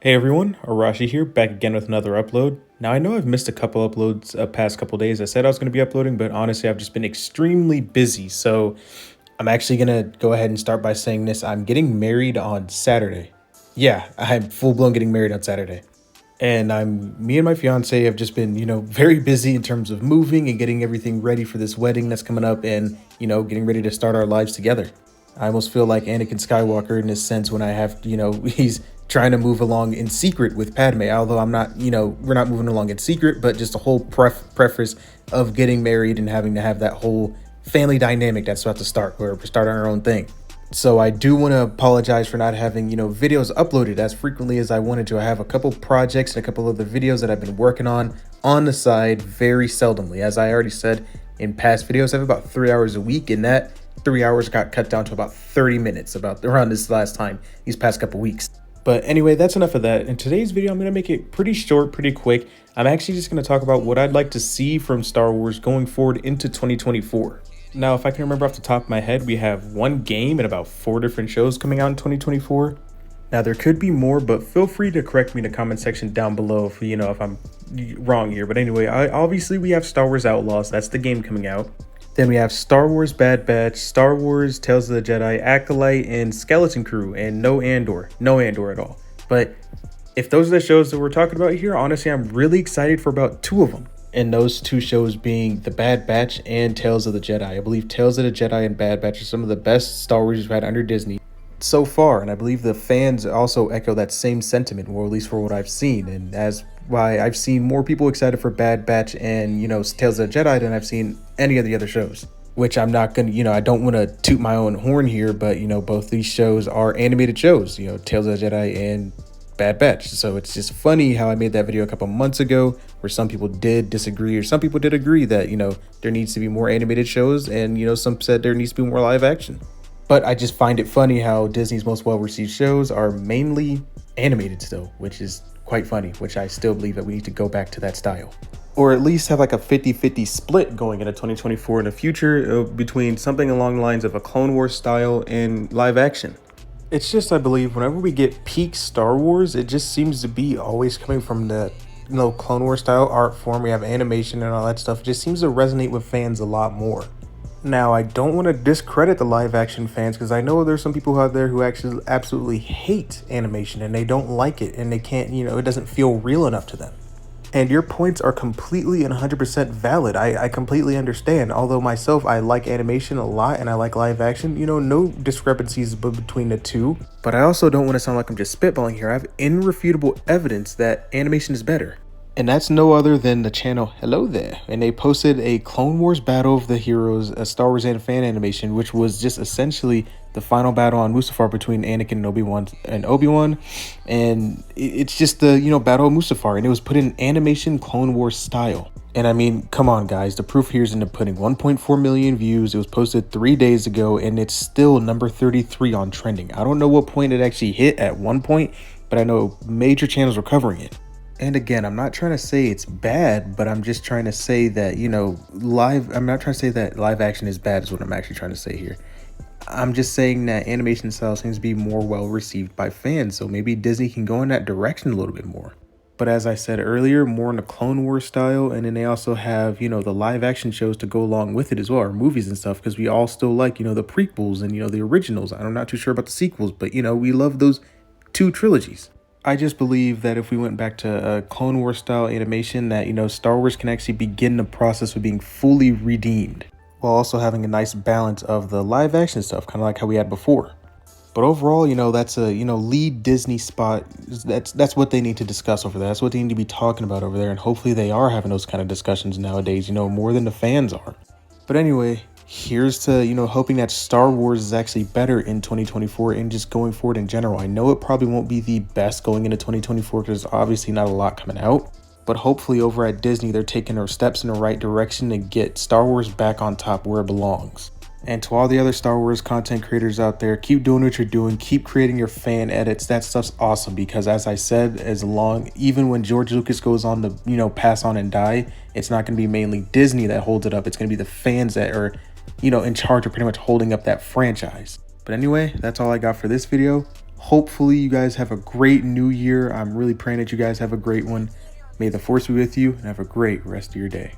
Hey everyone, Arashi here, back again with another upload. Now I know I've missed a couple uploads past couple days. I said I was going to be uploading, but honestly I've just been extremely busy. So I'm actually going to go ahead and start by saying this. I'm getting married on Saturday. Yeah, I'm full blown getting married on Saturday. And me and my fiance have just been, very busy in terms of moving and getting everything ready for this wedding that's coming up and, getting ready to start our lives together. I almost feel like Anakin Skywalker in this sense when I have, he's trying to move along in secret with Padme, although I'm not, we're not moving along in secret, but just a whole preface of getting married and having to have that whole family dynamic that's about to start, where we're starting our own thing. So I do want to apologize for not having, videos uploaded as frequently as I wanted to. I have a couple projects and a couple of the videos that I've been working on the side very seldomly. As I already said in past videos, I have about 3 hours a week, and that 3 hours got cut down to about 30 minutes about around this last time, these past couple weeks. But anyway, that's enough of that. In today's video, I'm going to make it pretty short, pretty quick. I'm actually just going to talk about what I'd like to see from Star Wars going forward into 2024. Now, if I can remember off the top of my head, we have one game and about 4 different shows coming out in 2024. Now, there could be more, but feel free to correct me in the comment section down below if, if I'm wrong here. But anyway, obviously we have Star Wars Outlaws. That's the game coming out. Then we have Star Wars Bad Batch, Star Wars Tales of the Jedi, Acolyte, and Skeleton Crew, and no Andor at all. But if those are the shows that we're talking about here, honestly, I'm really excited for about 2 of them. And those 2 shows being The Bad Batch and Tales of the Jedi. I believe Tales of the Jedi and Bad Batch are some of the best Star Wars we've had under Disney so far. And I believe the fans also echo that same sentiment, or at least for what I've seen. And as why I've seen more people excited for Bad Batch and, Tales of the Jedi than I've seen any of the other shows. Which I'm not going to, I don't want to toot my own horn here, but, both these shows are animated shows, Tales of the Jedi and Bad Batch. So it's just funny how I made that video a couple months ago where some people did disagree, or some people did agree that, there needs to be more animated shows, and, some said there needs to be more live action. But I just find it funny how Disney's most well-received shows are mainly animated still, which is quite funny, which I still believe that we need to go back to that style. Or at least have like a 50-50 split going into 2024 in the future between something along the lines of a Clone Wars style and live action. It's just, I believe, whenever we get peak Star Wars, it just seems to be always coming from the Clone Wars style art form. We have animation and all that stuff. It just seems to resonate with fans a lot more. Now, I don't want to discredit the live action fans, because I know there's some people out there who actually absolutely hate animation and they don't like it and they can't, it doesn't feel real enough to them. And your points are completely and 100% valid. I completely understand. Although myself, I like animation a lot and I like live action. No discrepancies between the two. But I also don't want to sound like I'm just spitballing here. I have irrefutable evidence that animation is better. And that's no other than the channel Hello There. And they posted a Clone Wars Battle of the Heroes, a Star Wars fan animation, which was just essentially the final battle on Mustafar between Anakin and Obi-Wan. And it's just the, Battle of Mustafar. And it was put in animation Clone Wars style. And I mean, come on, guys. The proof here is in the pudding. 1.4 million views. It was posted 3 days ago, and it's still number 33 on trending. I don't know what point it actually hit at one point, but I know major channels were covering it. And again, I'm not trying to say it's bad, but I'm just trying to say that, I'm not trying to say that live action is bad is what I'm actually trying to say here. I'm just saying that animation style seems to be more well received by fans, so maybe Disney can go in that direction a little bit more. But as I said earlier, more in the Clone Wars style, and then they also have, the live action shows to go along with it as well, or movies and stuff, because we all still like, the prequels and, the originals. I'm not too sure about the sequels, but, we love those 2 trilogies. I just believe that if we went back to a Clone Wars style animation, that, Star Wars can actually begin the process of being fully redeemed, while also having a nice balance of the live action stuff, kind of like how we had before. But overall, that's a, lead Disney spot. That's what they need to discuss over there. That's what they need to be talking about over there. And hopefully they are having those kind of discussions nowadays, more than the fans are. But anyway, here's to, hoping that Star Wars is actually better in 2024 and just going forward in general. I know it probably won't be the best going into 2024 because there's obviously not a lot coming out. But hopefully over at Disney, they're taking their steps in the right direction to get Star Wars back on top where it belongs. And to all the other Star Wars content creators out there, keep doing what you're doing. Keep creating your fan edits. That stuff's awesome because, as I said, even when George Lucas goes on to, pass on and die, it's not going to be mainly Disney that holds it up. It's going to be the fans that are, in charge of pretty much holding up that franchise. But anyway, that's all I got for this video. Hopefully you guys have a great new year. I'm really praying that you guys have a great one. May the force be with you and have a great rest of your day.